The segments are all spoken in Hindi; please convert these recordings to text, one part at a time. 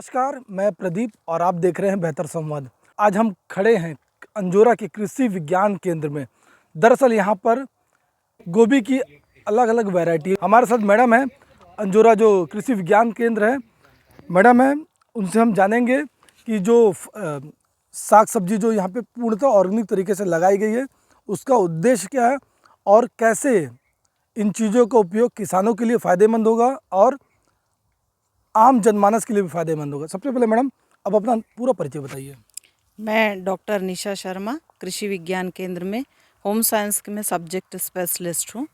नमस्कार, मैं प्रदीप और आप देख रहे हैं बेहतर संवाद। आज हम खड़े हैं अंजोरा के कृषि विज्ञान केंद्र में। दरअसल यहाँ पर गोभी की अलग अलग वैरायटी। हमारे साथ मैडम है, अंजोरा जो कृषि विज्ञान केंद्र है मैडम है, उनसे हम जानेंगे कि जो साग सब्जी जो यहाँ पे पूर्णतः ऑर्गेनिक तरीके से लगाई गई है, उसका उद्देश्य क्या है और कैसे इन चीज़ों का उपयोग किसानों के लिए फ़ायदेमंद होगा और आम जनमानस के लिए भी फायदेमंद होगा। सबसे पहले मैडम अब अपना पूरा परिचय बताइए। मैं डॉक्टर निशा शर्मा कृषि विज्ञान केंद्र में होम साइंस में सब्जेक्ट स्पेशलिस्ट हूँ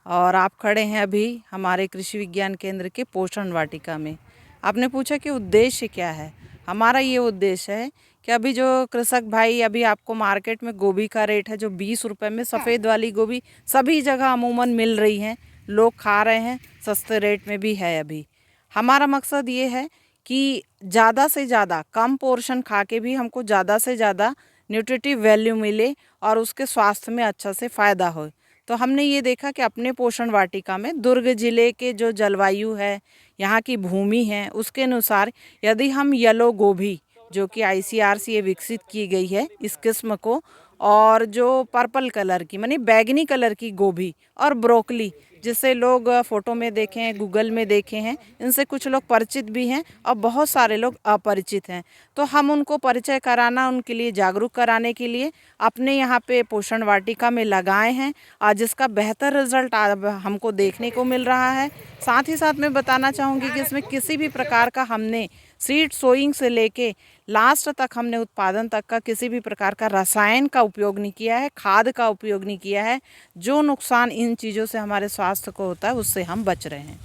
और आप खड़े हैं अभी हमारे कृषि विज्ञान केंद्र के पोषण वाटिका में। आपने पूछा कि उद्देश्य क्या है। हमारा ये उद्देश्य है कि अभी जो कृषक भाई, अभी आपको मार्केट में गोभी का रेट है जो 20 रुपये में, सफ़ेद वाली गोभी सभी जगह अमूमन मिल रही हैं, लोग खा रहे हैं, सस्ते रेट में भी है। अभी हमारा मकसद ये है कि ज़्यादा से ज़्यादा कम पोर्शन खा के भी हमको ज़्यादा से ज़्यादा न्यूट्रिटिव वैल्यू मिले और उसके स्वास्थ्य में अच्छा से फ़ायदा हो। तो हमने ये देखा कि अपने पोषण वाटिका में दुर्ग ज़िले के जो जलवायु है, यहाँ की भूमि है, उसके अनुसार यदि हम येलो गोभी जो कि ICAR से विकसित की गई है इस किस्म को, और जो पर्पल कलर की मानी बैगनी कलर की गोभी और ब्रोकली, जिसे लोग फ़ोटो में देखे हैं, गूगल में देखे हैं, इनसे कुछ लोग परिचित भी हैं और बहुत सारे लोग अपरिचित हैं। तो हम उनको परिचय कराना, उनके लिए जागरूक कराने के लिए अपने यहाँ पे पोषण वाटिका में लगाए हैं और जिसका बेहतर रिजल्ट अब हमको देखने को मिल रहा है। साथ ही साथ मैं बताना चाहूँगी कि इसमें किसी भी प्रकार का हमने सीड सोइंग से लेके लास्ट तक हमने उत्पादन तक का किसी भी प्रकार का रसायन का उपयोग नहीं किया है, खाद का उपयोग नहीं किया है। जो नुकसान इन चीज़ों से हमारे स्वास्थ्य को होता है उससे हम बच रहे हैं।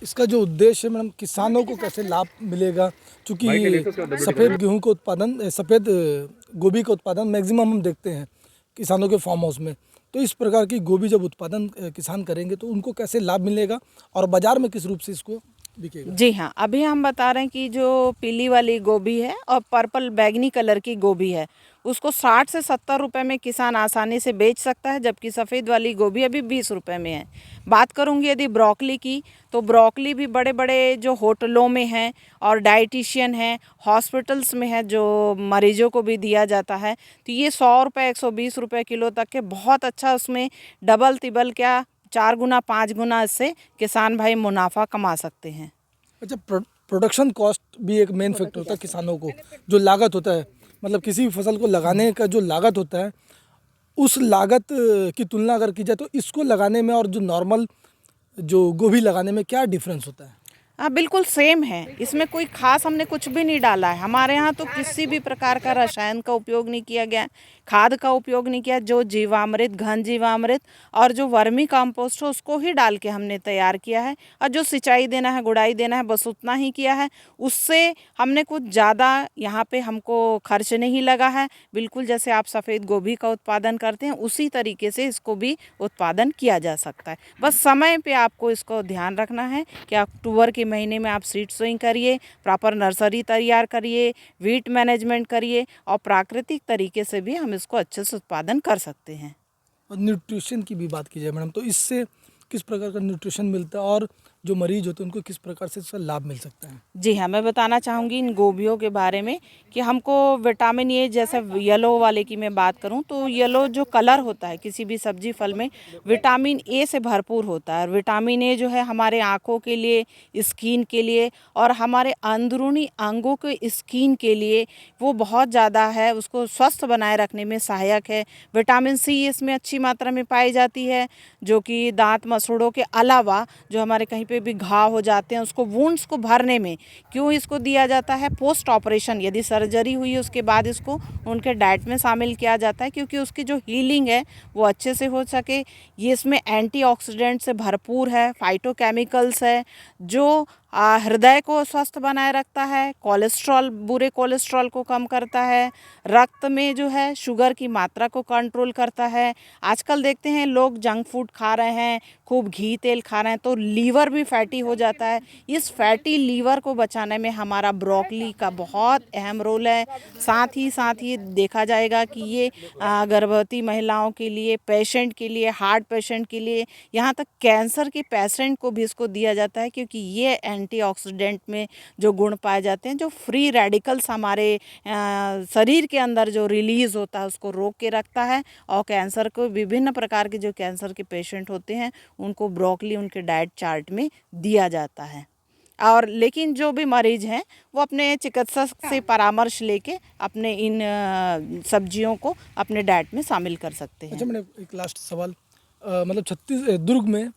इसका जो उद्देश्य है मैडम, किसानों को कैसे लाभ मिलेगा, क्योंकि सफ़ेद गेहूं का उत्पादन, सफ़ेद गोभी का उत्पादन मैक्सिमम हम देखते हैं किसानों के फार्म हाउस में। तो इस प्रकार की गोभी जब उत्पादन किसान करेंगे तो उनको कैसे लाभ मिलेगा और बाज़ार में किस रूप से इसको बिकेगा? जी हाँ, अभी हम बता रहे हैं कि जो पीली वाली गोभी है और पर्पल बैगनी कलर की गोभी है, उसको 60 से 70 रुपए में किसान आसानी से बेच सकता है, जबकि सफ़ेद वाली गोभी अभी 20 रुपए में है। बात करूँगी यदि ब्रोकली की, तो ब्रोकली भी बड़े बड़े जो होटलों में हैं और डाइटिशियन हैं, हॉस्पिटल्स में है, जो मरीजों को भी दिया जाता है। तो ये 100 रुपये 120 रुपये किलो तक के बहुत अच्छा, उसमें डबल तिबल क्या 4 गुना 5 गुना इससे किसान भाई मुनाफा कमा सकते हैं। अच्छा, प्रोडक्शन कॉस्ट भी एक मेन फैक्टर होता है किसानों को, जो लागत होता है, मतलब किसी भी फसल को लगाने का जो लागत होता है, उस लागत की तुलना अगर की जाए तो इसको लगाने में और जो नॉर्मल जो गोभी लगाने में क्या डिफरेंस होता है? हाँ, बिल्कुल सेम है। इसमें कोई खास हमने कुछ भी नहीं डाला है। हमारे यहाँ तो किसी भी प्रकार का रसायन का उपयोग नहीं किया गया, खाद का उपयोग नहीं किया। जो जीवामृत, घन जीवामृत और जो वर्मी कंपोस्ट हो उसको ही डाल के हमने तैयार किया है, और जो सिंचाई देना है, गुड़ाई देना है, बस उतना ही किया है। उससे हमने कुछ ज़्यादा यहाँ पे हमको खर्च नहीं लगा है। बिल्कुल जैसे आप सफ़ेद गोभी का उत्पादन करते हैं उसी तरीके से इसको भी उत्पादन किया जा सकता है। बस समय पे आपको इसको ध्यान रखना है कि अक्टूबर के महीने में आप सीड सोइंग करिए, प्रॉपर नर्सरी तैयार करिए, वीट मैनेजमेंट करिए, और प्राकृतिक तरीके से भी हम इसको अच्छे से उत्पादन कर सकते हैं। और न्यूट्रिशन की भी बात की जाए मैडम, तो इससे किस प्रकार का न्यूट्रिशन मिलता है और जो मरीज होते हैं उनको किस प्रकार से इसका लाभ मिल सकता है? जी हाँ, मैं बताना चाहूँगी इन गोभियों के बारे में कि हमको विटामिन ए, जैसे येलो वाले की मैं बात करूँ तो येलो जो कलर होता है किसी भी सब्जी फल में, विटामिन ए से भरपूर होता है। और विटामिन ए जो है हमारे आँखों के लिए, स्किन के लिए और हमारे अंदरूनी अंगों के स्किन के लिए वो बहुत ज़्यादा है, उसको स्वस्थ बनाए रखने में सहायक है। विटामिन सी इसमें अच्छी मात्रा में पाई जाती है, जो कि दांत मसूड़ों के अलावा जो हमारे कहीं पे भी घाव हो जाते हैं उसको, वुंड्स को भरने में क्यों इसको दिया जाता है, पोस्ट ऑपरेशन यदि सर्जरी हुई है उसके बाद इसको उनके डाइट में शामिल किया जाता है, क्योंकि उसकी जो हीलिंग है वो अच्छे से हो सके। ये इसमें एंटीऑक्सीडेंट से भरपूर है, फाइटोकेमिकल्स है, जो हृदय को स्वस्थ बनाए रखता है, कोलेस्ट्रॉल, बुरे कोलेस्ट्रॉल को कम करता है, रक्त में जो है शुगर की मात्रा को कंट्रोल करता है। आजकल देखते हैं लोग जंक फूड खा रहे हैं, खूब घी तेल खा रहे हैं, तो लीवर भी फैटी हो जाता है। इस फैटी लीवर को बचाने में हमारा ब्रोकली का बहुत अहम रोल है। साथ ही देखा जाएगा कि ये गर्भवती महिलाओं के लिए, पेशेंट के लिए, हार्ट पेशेंट के लिए, यहाँ तक कैंसर के पेशेंट को भी इसको दिया जाता है, क्योंकि ये एंटीऑक्सीडेंट में जो गुण पाए जाते हैं, जो फ्री रेडिकल्स हमारे शरीर के अंदर जो रिलीज़ होता है उसको रोक के रखता है। और कैंसर को, विभिन्न प्रकार के जो कैंसर के पेशेंट होते हैं उनको ब्रोकली उनके डाइट चार्ट में दिया जाता है। और लेकिन जो भी मरीज हैं वो अपने चिकित्सक से परामर्श लेके अपने इन सब्जियों को अपने डाइट में शामिल कर सकते हैं। अच्छा मैडम, एक लास्ट सवाल, मतलब दुर्ग में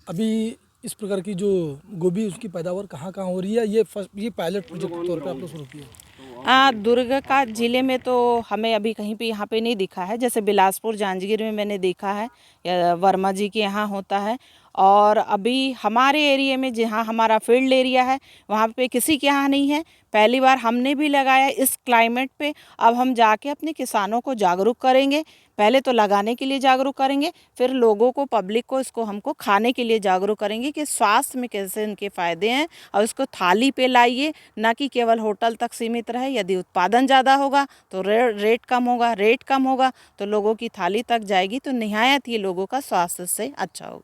अभी इस प्रकार की जो गोभी उसकी पैदावार कहाँ कहाँ हो रही है? ये पायलट प्रोजेक्ट के तौर पे आप लोग शुरू किए? दुर्ग का ज़िले में तो हमें अभी कहीं पे यहाँ पे नहीं दिखा है। जैसे बिलासपुर जांजगीर में मैंने देखा है, वर्मा जी के यहाँ होता है। और अभी हमारे एरिया में जहाँ हमारा फील्ड एरिया है वहाँ पे किसी के यहाँ नहीं है। पहली बार हमने भी लगाया इस क्लाइमेट पे। अब हम जाके अपने किसानों को जागरूक करेंगे। पहले तो लगाने के लिए जागरूक करेंगे, फिर लोगों को, पब्लिक को इसको हमको खाने के लिए जागरूक करेंगे कि स्वास्थ्य में कैसे इनके फ़ायदे हैं। और इसको थाली पे लाइए, ना कि केवल होटल तक सीमित रहे। यदि उत्पादन ज़्यादा होगा तो रेट कम होगा, रेट कम होगा तो लोगों की थाली तक जाएगी, तो निहायत ये लोगों का स्वास्थ्य से अच्छा होगा।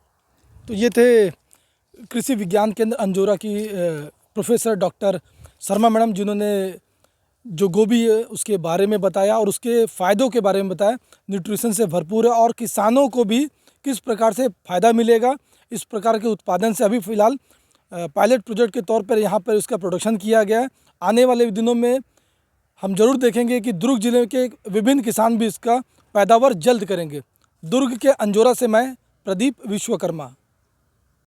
तो ये थे कृषि विज्ञान केंद्र अंजोरा की प्रोफेसर डॉक्टर शर्मा मैडम, जिन्होंने जो गोभी है उसके बारे में बताया और उसके फ़ायदों के बारे में बताया। न्यूट्रिशन से भरपूर है और किसानों को भी किस प्रकार से फ़ायदा मिलेगा इस प्रकार के उत्पादन से। अभी फ़िलहाल पायलट प्रोजेक्ट के तौर पर यहाँ पर इसका प्रोडक्शन किया गया है। आने वाले दिनों में हम जरूर देखेंगे कि दुर्ग जिले के विभिन्न किसान भी इसका पैदावार जल्द करेंगे। दुर्ग के अंजोरा से मैं प्रदीप विश्वकर्मा।